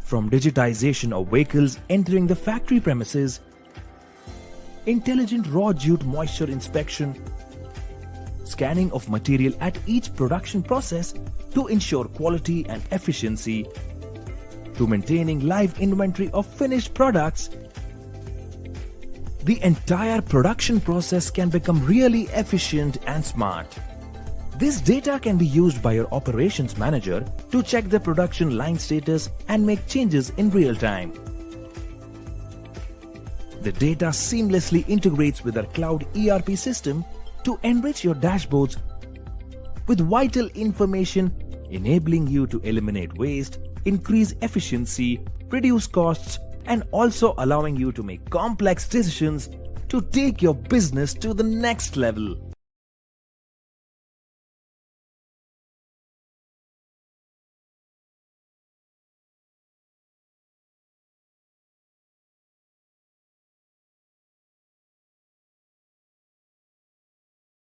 From digitization of vehicles entering the factory premises, intelligent raw jute moisture inspection, scanning of material at each production process to ensure quality and efficiency, to maintaining live inventory of finished products, the entire production process can become really efficient and smart. This data can be used by your operations manager to check the production line status and make changes in real time. The data seamlessly integrates with our cloud ERP system to enrich your dashboards with vital information, enabling you to eliminate waste, increase efficiency, reduce costs, and also allowing you to make complex decisions to take your business to the next level.